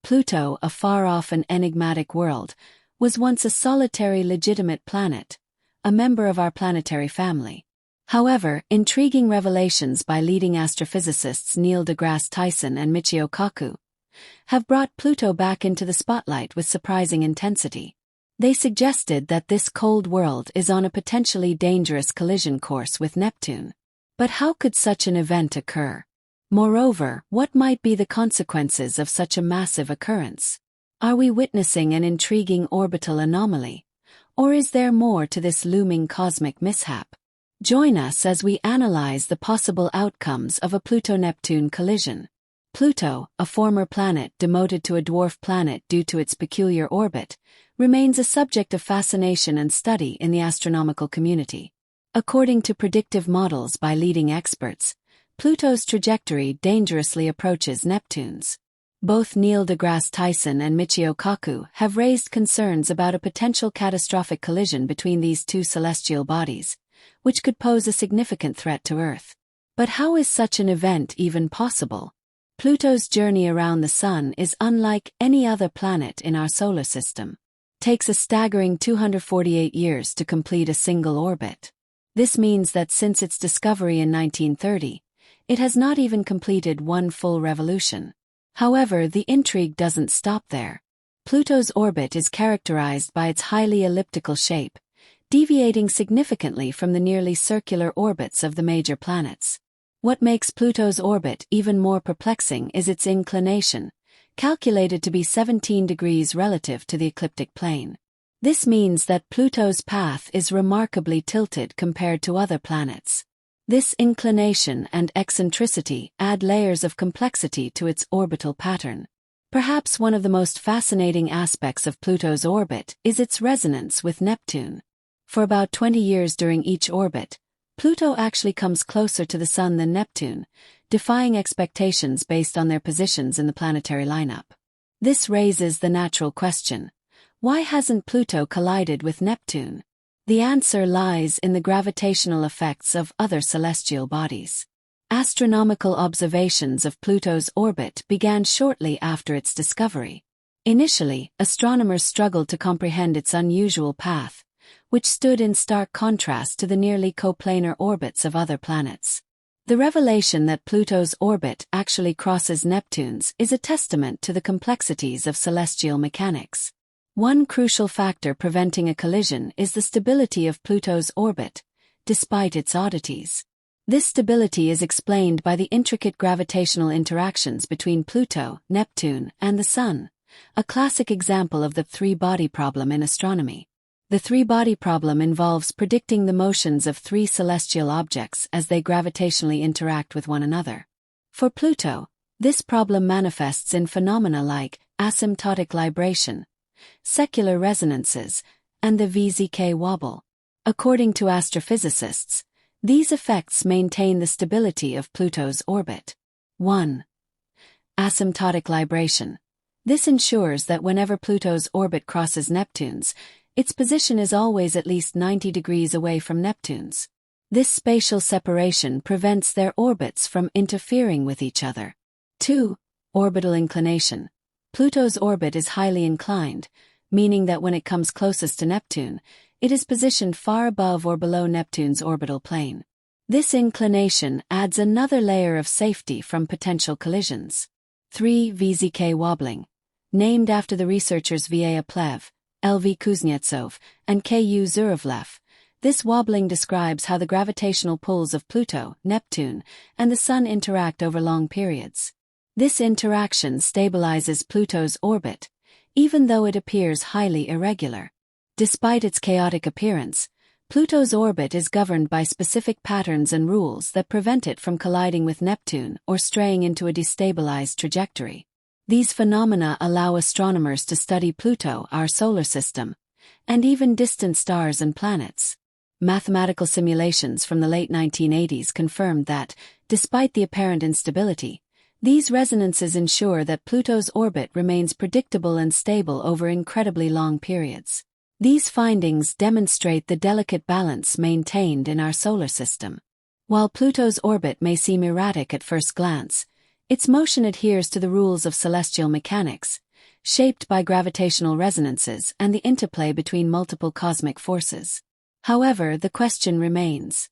Pluto, a far-off and enigmatic world, was once a solitary legitimate planet, a member of our planetary family. However, intriguing revelations by leading astrophysicists Neil deGrasse Tyson and Michio Kaku have brought Pluto back into the spotlight with surprising intensity. They suggested that this cold world is on a potentially dangerous collision course with Neptune. But how could such an event occur? Moreover, what might be the consequences of such a massive occurrence? Are we witnessing an intriguing orbital anomaly? Or is there more to this looming cosmic mishap? Join us as we analyze the possible outcomes of a Pluto-Neptune collision. Pluto, a former planet demoted to a dwarf planet due to its peculiar orbit, remains a subject of fascination and study in the astronomical community. According to predictive models by leading experts, Pluto's trajectory dangerously approaches Neptune's. Both Neil deGrasse Tyson and Michio Kaku have raised concerns about a potential catastrophic collision between these two celestial bodies, which could pose a significant threat to Earth. But how is such an event even possible? Pluto's journey around the Sun is unlike any other planet in our solar system. It takes a staggering 248 years to complete a single orbit. This means that since its discovery in 1930, it has not even completed one full revolution. However, the intrigue doesn't stop there. Pluto's orbit is characterized by its highly elliptical shape, deviating significantly from the nearly circular orbits of the major planets. What makes Pluto's orbit even more perplexing is its inclination, calculated to be 17 degrees relative to the ecliptic plane. This means that Pluto's path is remarkably tilted compared to other planets. This inclination and eccentricity add layers of complexity to its orbital pattern. Perhaps one of the most fascinating aspects of Pluto's orbit is its resonance with Neptune. For about 20 years during each orbit, Pluto actually comes closer to the Sun than Neptune, defying expectations based on their positions in the planetary lineup. This raises the natural question: why hasn't Pluto collided with Neptune? The answer lies in the gravitational effects of other celestial bodies. Astronomical observations of Pluto's orbit began shortly after its discovery. Initially, astronomers struggled to comprehend its unusual path, which stood in stark contrast to the nearly coplanar orbits of other planets. The revelation that Pluto's orbit actually crosses Neptune's is a testament to the complexities of celestial mechanics. One crucial factor preventing a collision is the stability of Pluto's orbit, despite its oddities. This stability is explained by the intricate gravitational interactions between Pluto, Neptune, and the Sun, a classic example of the three-body problem in astronomy. The three-body problem involves predicting the motions of three celestial objects as they gravitationally interact with one another. For Pluto, this problem manifests in phenomena like asymptotic libration, secular resonances, and the VZK wobble. According to astrophysicists, these effects maintain the stability of Pluto's orbit. 1. Asymptotic libration. This ensures that whenever Pluto's orbit crosses Neptune's, its position is always at least 90 degrees away from Neptune's. This spatial separation prevents their orbits from interfering with each other. 2. Orbital inclination. Pluto's orbit is highly inclined, meaning that when it comes closest to Neptune, it is positioned far above or below Neptune's orbital plane. This inclination adds another layer of safety from potential collisions. 3. VZK wobbling. Named after the researchers V.A. Aplev, L.V. Kuznetsov, and K.U. Zurovlev, this wobbling describes how the gravitational pulls of Pluto, Neptune, and the Sun interact over long periods. This interaction stabilizes Pluto's orbit, even though it appears highly irregular. Despite its chaotic appearance, Pluto's orbit is governed by specific patterns and rules that prevent it from colliding with Neptune or straying into a destabilized trajectory. These phenomena allow astronomers to study Pluto, our solar system, and even distant stars and planets. Mathematical simulations from the late 1980s confirmed that, despite the apparent instability, these resonances ensure that Pluto's orbit remains predictable and stable over incredibly long periods. These findings demonstrate the delicate balance maintained in our solar system. While Pluto's orbit may seem erratic at first glance, its motion adheres to the rules of celestial mechanics, shaped by gravitational resonances and the interplay between multiple cosmic forces. However, the question remains: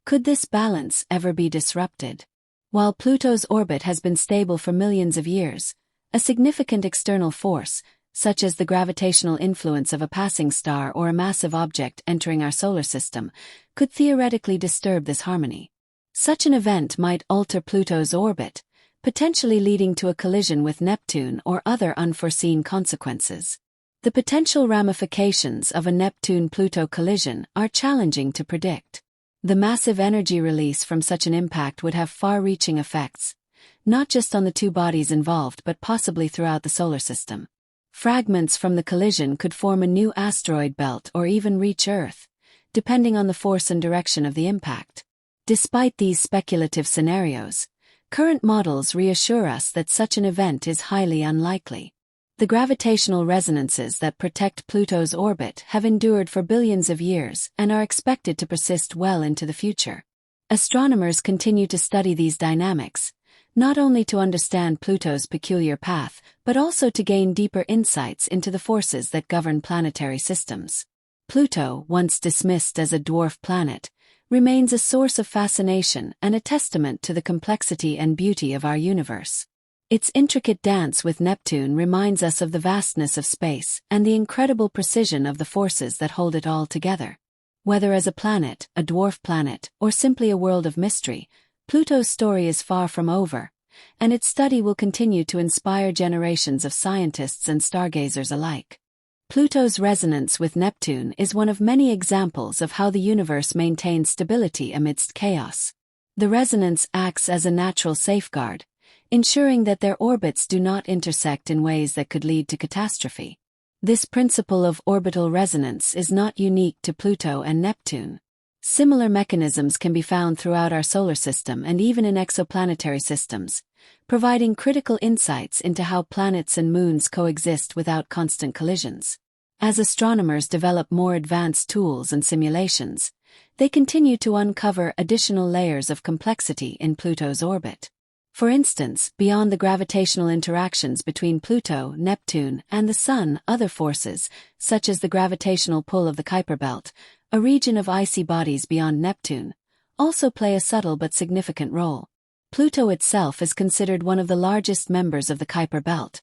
could this balance ever be disrupted? While Pluto's orbit has been stable for millions of years, a significant external force, such as the gravitational influence of a passing star or a massive object entering our solar system, could theoretically disturb this harmony. Such an event might alter Pluto's orbit, potentially leading to a collision with Neptune or other unforeseen consequences. The potential ramifications of a Neptune-Pluto collision are challenging to predict. The massive energy release from such an impact would have far-reaching effects, not just on the two bodies involved but possibly throughout the solar system. Fragments from the collision could form a new asteroid belt or even reach Earth, depending on the force and direction of the impact. Despite these speculative scenarios, current models reassure us that such an event is highly unlikely. The gravitational resonances that protect Pluto's orbit have endured for billions of years and are expected to persist well into the future. Astronomers continue to study these dynamics, not only to understand Pluto's peculiar path, but also to gain deeper insights into the forces that govern planetary systems. Pluto, once dismissed as a dwarf planet, remains a source of fascination and a testament to the complexity and beauty of our universe. Its intricate dance with Neptune reminds us of the vastness of space and the incredible precision of the forces that hold it all together. Whether as a planet, a dwarf planet, or simply a world of mystery, Pluto's story is far from over, and its study will continue to inspire generations of scientists and stargazers alike. Pluto's resonance with Neptune is one of many examples of how the universe maintains stability amidst chaos. The resonance acts as a natural safeguard, ensuring that their orbits do not intersect in ways that could lead to catastrophe. This principle of orbital resonance is not unique to Pluto and Neptune. Similar mechanisms can be found throughout our solar system and even in exoplanetary systems, providing critical insights into how planets and moons coexist without constant collisions. As astronomers develop more advanced tools and simulations, they continue to uncover additional layers of complexity in Pluto's orbit. For instance, beyond the gravitational interactions between Pluto, Neptune, and the Sun, other forces, such as the gravitational pull of the Kuiper Belt, a region of icy bodies beyond Neptune, also play a subtle but significant role. Pluto itself is considered one of the largest members of the Kuiper Belt,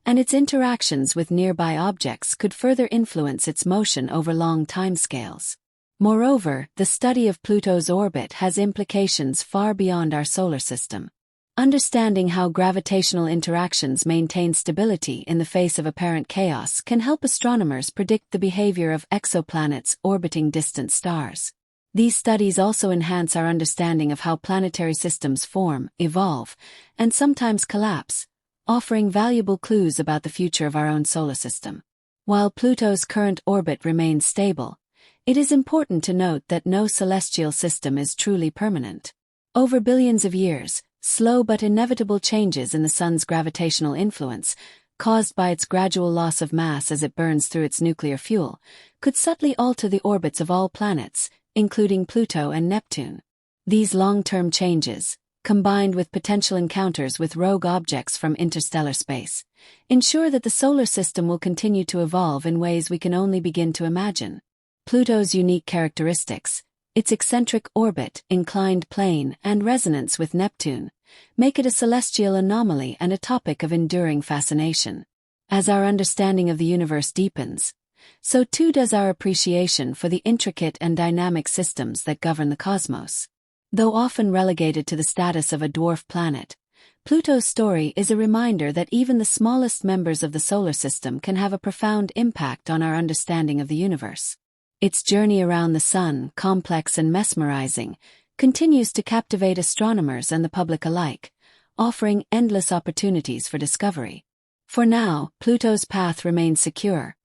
and its interactions with nearby objects could further influence its motion over long timescales. Moreover, the study of Pluto's orbit has implications far beyond our solar system. Understanding how gravitational interactions maintain stability in the face of apparent chaos can help astronomers predict the behavior of exoplanets orbiting distant stars. These studies also enhance our understanding of how planetary systems form, evolve, and sometimes collapse, offering valuable clues about the future of our own solar system. While Pluto's current orbit remains stable, it is important to note that no celestial system is truly permanent. Over billions of years, slow but inevitable changes in the Sun's gravitational influence, caused by its gradual loss of mass as it burns through its nuclear fuel, could subtly alter the orbits of all planets, including Pluto and Neptune. These long-term changes, combined with potential encounters with rogue objects from interstellar space, ensure that the solar system will continue to evolve in ways we can only begin to imagine. Pluto's unique characteristics, its eccentric orbit, inclined plane, and resonance with Neptune, make it a celestial anomaly and a topic of enduring fascination. As our understanding of the universe deepens, so too does our appreciation for the intricate and dynamic systems that govern the cosmos. Though often relegated to the status of a dwarf planet, Pluto's story is a reminder that even the smallest members of the solar system can have a profound impact on our understanding of the universe. Its journey around the Sun, complex and mesmerizing, continues to captivate astronomers and the public alike, offering endless opportunities for discovery. For now, Pluto's path remains secure,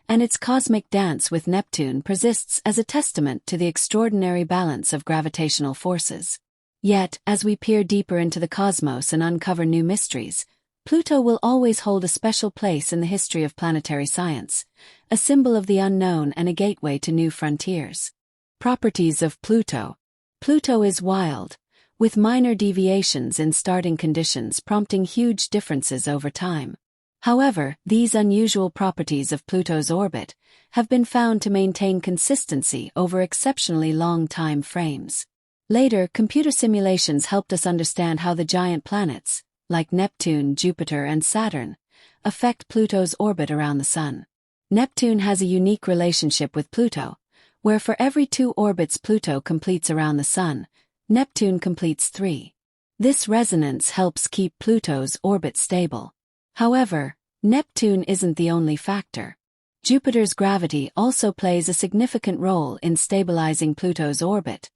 and its cosmic dance with Neptune persists as a testament to the extraordinary balance of gravitational forces. Yet, as we peer deeper into the cosmos and uncover new mysteries, Pluto will always hold a special place in the history of planetary science, a symbol of the unknown and a gateway to new frontiers. Properties of Pluto. Pluto is wild, with minor deviations in starting conditions prompting huge differences over time. However, these unusual properties of Pluto's orbit have been found to maintain consistency over exceptionally long time frames. Later, computer simulations helped us understand how the giant planets, like Neptune, Jupiter, and Saturn, affect Pluto's orbit around the Sun. Neptune has a unique relationship with Pluto, where for every 2 orbits Pluto completes around the Sun, Neptune completes 3. This resonance helps keep Pluto's orbit stable. However, Neptune isn't the only factor. Jupiter's gravity also plays a significant role in stabilizing Pluto's orbit,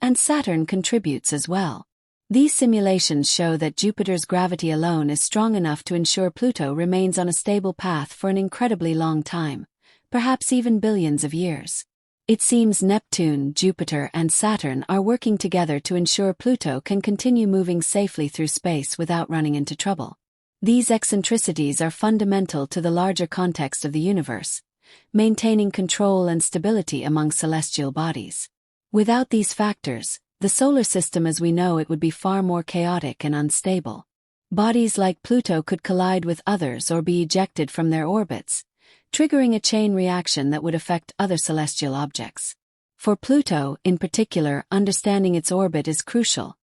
and Saturn contributes as well. These simulations show that Jupiter's gravity alone is strong enough to ensure Pluto remains on a stable path for an incredibly long time, perhaps even billions of years. It seems Neptune, Jupiter, and Saturn are working together to ensure Pluto can continue moving safely through space without running into trouble. These eccentricities are fundamental to the larger context of the universe, maintaining control and stability among celestial bodies. Without these factors, the solar system as we know it would be far more chaotic and unstable. Bodies like Pluto could collide with others or be ejected from their orbits, triggering a chain reaction that would affect other celestial objects. For Pluto, in particular, understanding its orbit is crucial,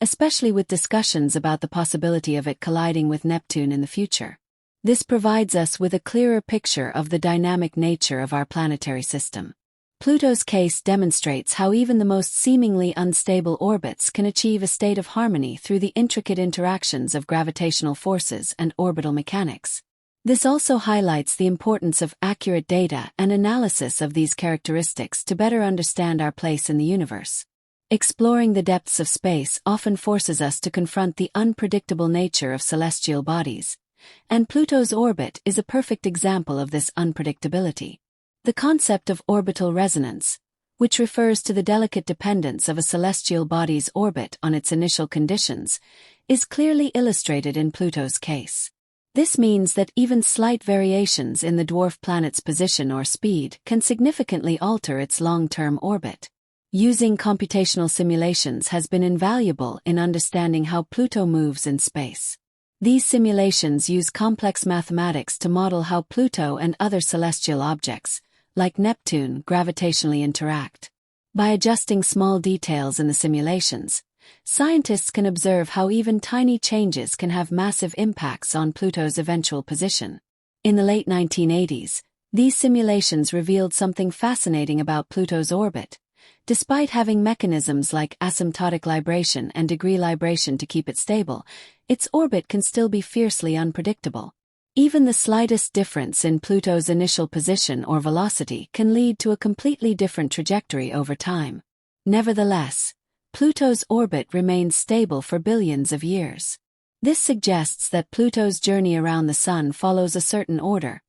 especially with discussions about the possibility of it colliding with Neptune in the future. This provides us with a clearer picture of the dynamic nature of our planetary system. Pluto's case demonstrates how even the most seemingly unstable orbits can achieve a state of harmony through the intricate interactions of gravitational forces and orbital mechanics. This also highlights the importance of accurate data and analysis of these characteristics to better understand our place in the universe. Exploring the depths of space often forces us to confront the unpredictable nature of celestial bodies, and Pluto's orbit is a perfect example of this unpredictability. The concept of orbital resonance, which refers to the delicate dependence of a celestial body's orbit on its initial conditions, is clearly illustrated in Pluto's case. This means that even slight variations in the dwarf planet's position or speed can significantly alter its long-term orbit. Using computational simulations has been invaluable in understanding how Pluto moves in space. These simulations use complex mathematics to model how Pluto and other celestial objects, like Neptune, gravitationally interact. By adjusting small details in the simulations, scientists can observe how even tiny changes can have massive impacts on Pluto's eventual position. In the late 1980s, these simulations revealed something fascinating about Pluto's orbit. Despite having mechanisms like asymptotic libration and degree libration to keep it stable, its orbit can still be fiercely unpredictable. Even the slightest difference in Pluto's initial position or velocity can lead to a completely different trajectory over time. Nevertheless, Pluto's orbit remains stable for billions of years. This suggests that Pluto's journey around the Sun follows a certain order,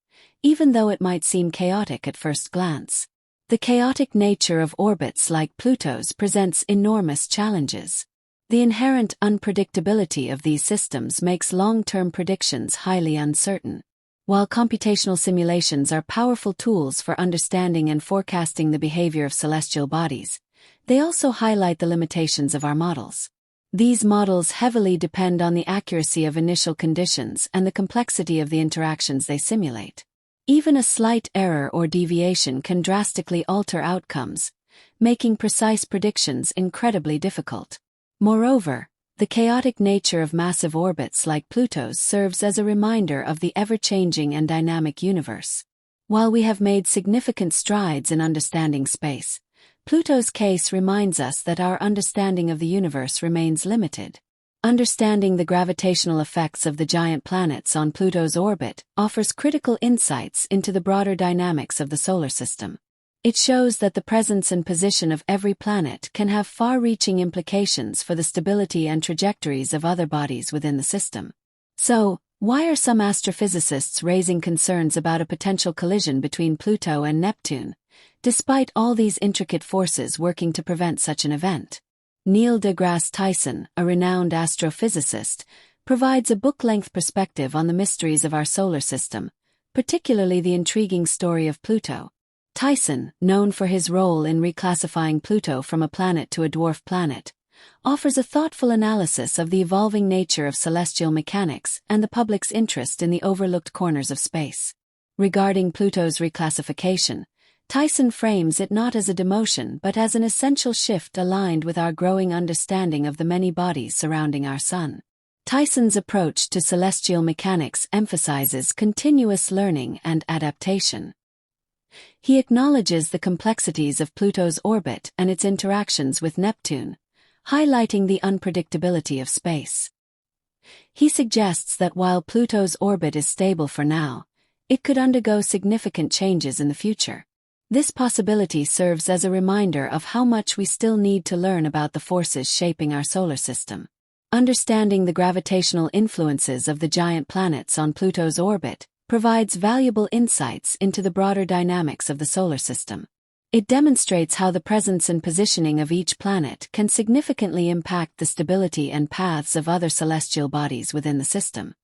even though it might seem chaotic at first glance. The chaotic nature of orbits like Pluto's presents enormous challenges. The inherent unpredictability of these systems makes long-term predictions highly uncertain. While computational simulations are powerful tools for understanding and forecasting the behavior of celestial bodies, they also highlight the limitations of our models. These models heavily depend on the accuracy of initial conditions and the complexity of the interactions they simulate. Even a slight error or deviation can drastically alter outcomes, making precise predictions incredibly difficult. Moreover, the chaotic nature of massive orbits like Pluto's serves as a reminder of the ever-changing and dynamic universe. While we have made significant strides in understanding space, Pluto's case reminds us that our understanding of the universe remains limited. Understanding the gravitational effects of the giant planets on Pluto's orbit offers critical insights into the broader dynamics of the solar system. It shows that the presence and position of every planet can have far-reaching implications for the stability and trajectories of other bodies within the system. So, why are some astrophysicists raising concerns about a potential collision between Pluto and Neptune, despite all these intricate forces working to prevent such an event? Neil deGrasse Tyson, a renowned astrophysicist, provides a book-length perspective on the mysteries of our solar system, particularly the intriguing story of Pluto. Tyson, known for his role in reclassifying Pluto from a planet to a dwarf planet, offers a thoughtful analysis of the evolving nature of celestial mechanics and the public's interest in the overlooked corners of space. Regarding Pluto's reclassification, Tyson frames it not as a demotion but as an essential shift aligned with our growing understanding of the many bodies surrounding our Sun. Tyson's approach to celestial mechanics emphasizes continuous learning and adaptation. He acknowledges the complexities of Pluto's orbit and its interactions with Neptune, highlighting the unpredictability of space. He suggests that while Pluto's orbit is stable for now, it could undergo significant changes in the future. This possibility serves as a reminder of how much we still need to learn about the forces shaping our solar system. Understanding the gravitational influences of the giant planets on Pluto's orbit provides valuable insights into the broader dynamics of the solar system. It demonstrates how the presence and positioning of each planet can significantly impact the stability and paths of other celestial bodies within the system.